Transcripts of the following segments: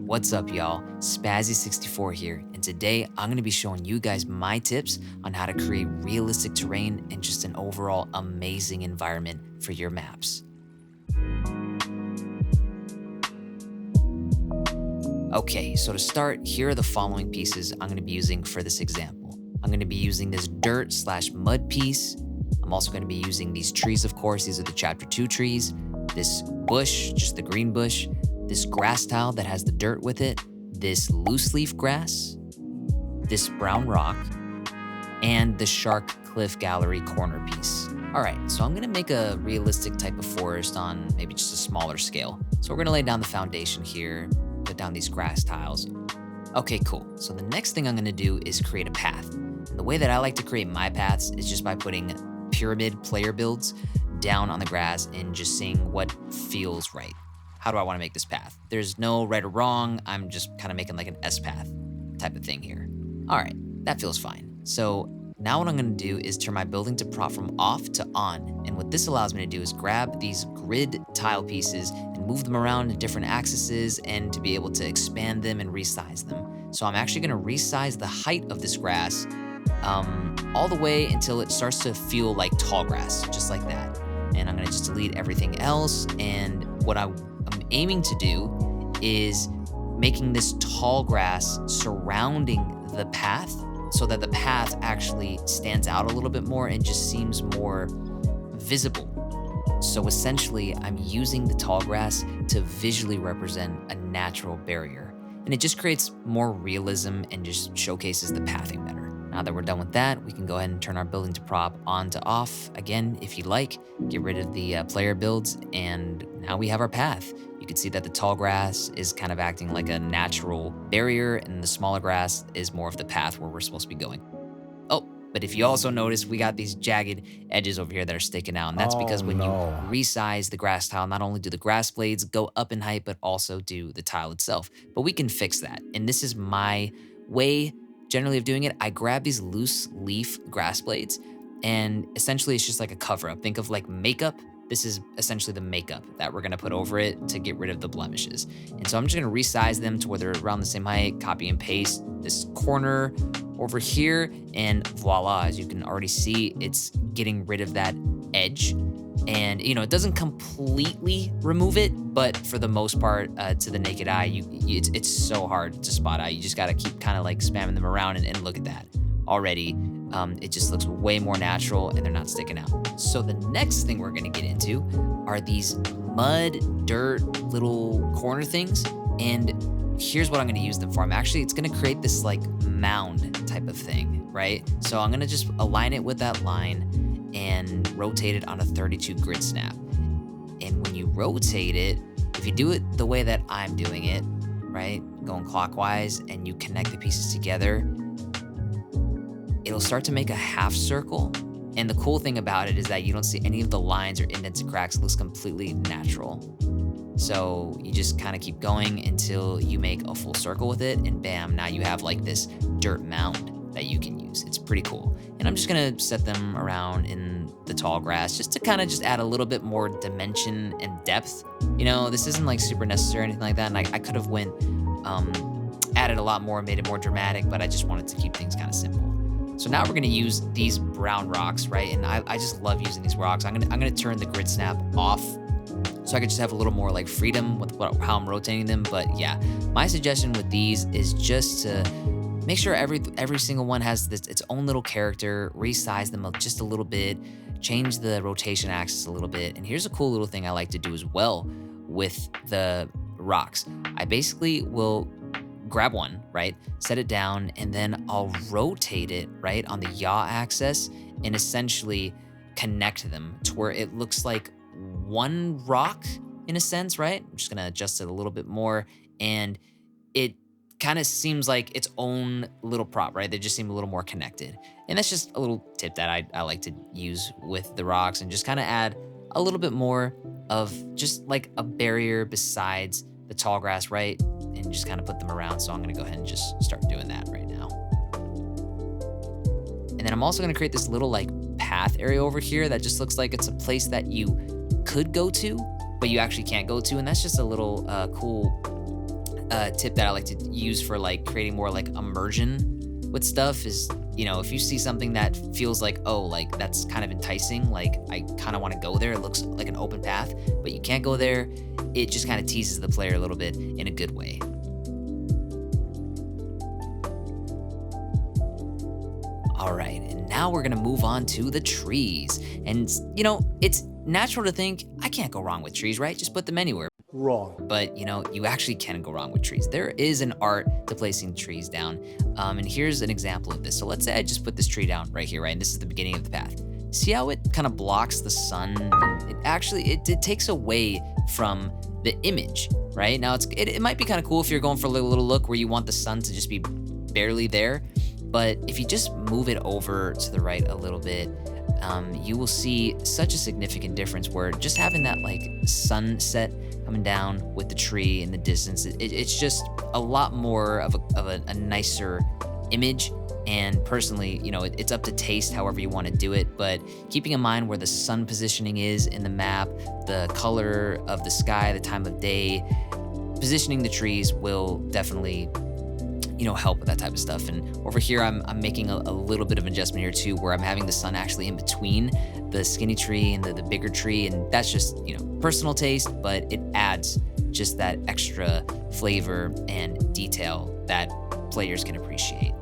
What's up, y'all? Spazzy64 here, and today I'm going to be showing you guys my tips on how to create realistic terrain and just an overall amazing environment for your maps. Okay, so to start, here are the following pieces I'm going to be using for this example. I'm going to be using this dirt slash mud piece. I'm also going to be using these trees, of course. These are the chapter 2 trees. This bush, just the green bush. This grass tile that has the dirt with it, this loose leaf grass, this brown rock, and the shark cliff gallery corner piece. All right, so I'm gonna make a realistic type of forest on maybe just a smaller scale. So we're gonna lay down the foundation here, put down these grass tiles. Okay, cool. So the next thing I'm gonna do is create a path. And the way that I like to create my paths is just by putting pyramid player builds down on the grass and just seeing what feels right. How do I want to make this path? There's no right or wrong. I'm just kind of making like an S path type of thing here. All right, that feels fine. So now what I'm going to do is turn my building to prop from off to on. And what this allows me to do is grab these grid tile pieces and move them around in different axes and to be able to expand them and resize them. So I'm actually going to resize the height of this grass all the way until it starts to feel like tall grass, just like that. And I'm going to just delete everything else. And what I'm aiming to do is making this tall grass surrounding the path so that the path actually stands out a little bit more and just seems more visible. So essentially, I'm using the tall grass to visually represent a natural barrier. And it just creates more realism and just showcases the pathing better. Now that we're done with that, we can go ahead and turn our building to prop on to off. Again, if you like, get rid of the player builds, and now we have our path. You can see that the tall grass is kind of acting like a natural barrier, and the smaller grass is more of the path where we're supposed to be going. Oh, but if you also notice, we got these jagged edges over here that are sticking out, and that's because when you resize the grass tile, not only do the grass blades go up in height, but also do the tile itself. But we can fix that, and this is my way generally of doing it. I grab these loose leaf grass blades, and essentially it's just like a cover up. Think of like makeup. This is essentially the makeup that we're gonna put over it to get rid of the blemishes. And so I'm just gonna resize them to where they're around the same height, copy and paste this corner over here, and voila, as you can already see, it's getting rid of that edge. And it doesn't completely remove it, but for the most part, to the naked eye, it's so hard to spot out. You just gotta keep kind of like spamming them around, and look at that. Already, it just looks way more natural and they're not sticking out. So the next thing we're gonna get into are these mud, dirt, little corner things. And here's what I'm gonna use them for. It's gonna create this like mound type of thing, right? So I'm gonna just align it with that line and rotate it on a 32 grid snap. And when you rotate it, if you do it the way that I'm doing it, right, going clockwise, and you connect the pieces together, it'll start to make a half circle. And the cool thing about it is that you don't see any of the lines or indents and cracks. It looks completely natural. So you just kind of keep going until you make a full circle with it, and bam, now you have like this dirt mound that you can use. It's pretty cool. And I'm just gonna set them around in the tall grass just to kind of just add a little bit more dimension and depth. This isn't like super necessary or anything like that. And I could have added a lot more, made it more dramatic, but I just wanted to keep things kind of simple. So now we're gonna use these brown rocks, right? And I just love using these rocks. I'm gonna turn the grid snap off so I could just have a little more like freedom with how I'm rotating them. But yeah, my suggestion with these is just to make sure every single one has its own little character, resize them just a little bit, change the rotation axis a little bit. And here's a cool little thing I like to do as well with the rocks. I basically will grab one, right, set it down, and then I'll rotate it, right, on the yaw axis and essentially connect them to where it looks like one rock in a sense, right? I'm just gonna adjust it a little bit more, and it kind of seems like its own little prop, right? They just seem a little more connected. And that's just a little tip that I like to use with the rocks, and just kind of add a little bit more of just like a barrier besides the tall grass, right? And just kind of put them around. So I'm gonna go ahead and just start doing that right now. And then I'm also gonna create this little like path area over here that just looks like it's a place that you could go to, but you actually can't go to. And that's just a little cool tip that I like to use for like creating more like immersion with stuff is, if you see something that feels like, oh, like that's kind of enticing, like I kind of want to go there, it looks like an open path, but you can't go there, it just kind of teases the player a little bit in a good way. All right, and now we're gonna move on to the trees. And it's natural to think, I can't go wrong with trees, right? Just put them anywhere. Wrong. But you actually can go wrong with trees. There is an art to placing trees down. And here's an example of this. So let's say I just put this tree down right here, right? And this is the beginning of the path. See how it kind of blocks the sun? And it takes away from the image, right? Now it might be kind of cool if you're going for a little look where you want the sun to just be barely there. But if you just move it over to the right a little bit, you will see such a significant difference where just having that like sunset coming down with the tree in the distance, it's just a lot more of a nicer image. And personally, it's up to taste however you want to do it, but keeping in mind where the sun positioning is in the map, the color of the sky, the time of day, positioning the trees will definitely help with that type of stuff. And over here, I'm making a little bit of adjustment here too, where I'm having the sun actually in between the skinny tree and the bigger tree. And that's just, personal taste, but it adds just that extra flavor and detail that players can appreciate.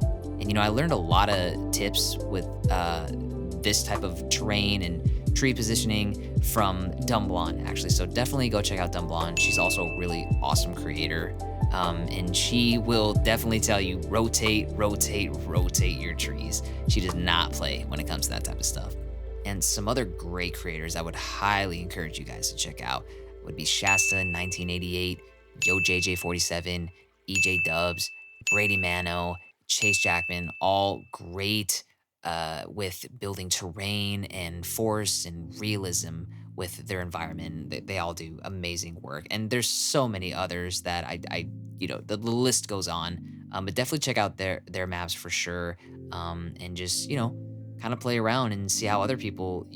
And, I learned a lot of tips with this type of terrain and tree positioning from Dumblon, actually. So definitely go check out Dumblon. She's also a really awesome creator. And she will definitely tell you, rotate your trees. She does not play when it comes to that type of stuff. And some other great creators I would highly encourage you guys to check out would be Shasta 1988, Yo JJ47, EJ Dubs, Brady Mano, Chase Jackman, all great with building terrain and force and realism with their environment. They all do amazing work. And there's so many others that the list goes on. But definitely check out their maps for sure. And just, kind of play around and see how other people,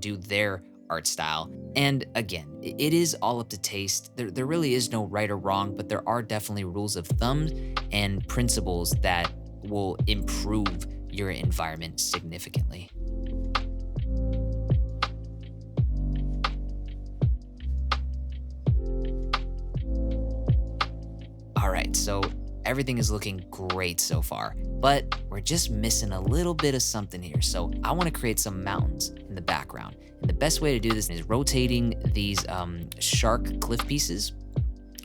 do their art style. And again, it is all up to taste. There really is no right or wrong, but there are definitely rules of thumb and principles that will improve your environment significantly. All right, so everything is looking great so far, but we're just missing a little bit of something here. So I want to create some mountains in the background. And the best way to do this is rotating these shark cliff pieces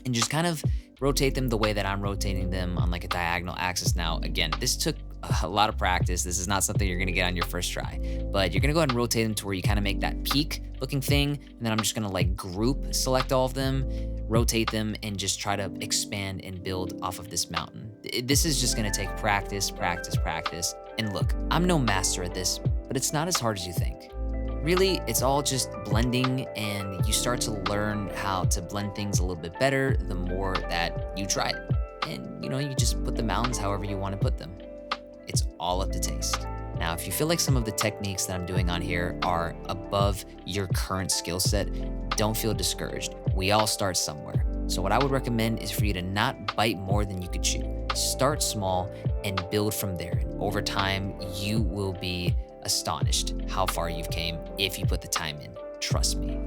and just kind of rotate them the way that I'm rotating them on like a diagonal axis. Now, again, this took a lot of practice. This is not something you're gonna get on your first try, but you're gonna go ahead and rotate them to where you kind of make that peak looking thing. And then I'm just gonna like group select all of them, rotate them, and just try to expand and build off of this mountain. This is just gonna take practice. And look, I'm no master at this, but it's not as hard as you think. Really, it's all just blending, and you start to learn how to blend things a little bit better the more that you try it. And you just put the mountains however you want to put them. It's all up to taste. Now, if you feel like some of the techniques that I'm doing on here are above your current skill set, don't feel discouraged. We all start somewhere. So what I would recommend is for you to not bite more than you could chew. Start small and build from there. And over time, you will be astonished how far you've came if you put the time in. Trust me.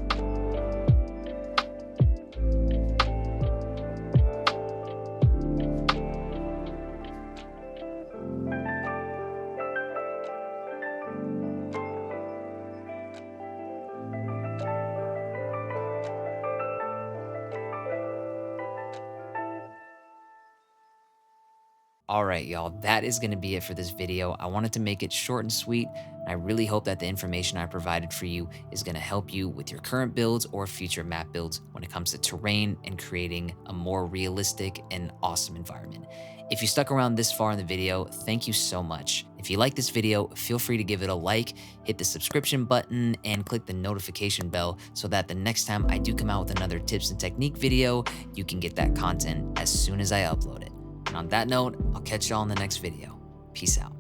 All right, y'all, that is gonna be it for this video. I wanted to make it short and sweet. And I really hope that the information I provided for you is gonna help you with your current builds or future map builds when it comes to terrain and creating a more realistic and awesome environment. If you stuck around this far in the video, thank you so much. If you like this video, feel free to give it a like, hit the subscription button, and click the notification bell so that the next time I do come out with another tips and technique video, you can get that content as soon as I upload it. And on that note, I'll catch y'all in the next video. Peace out.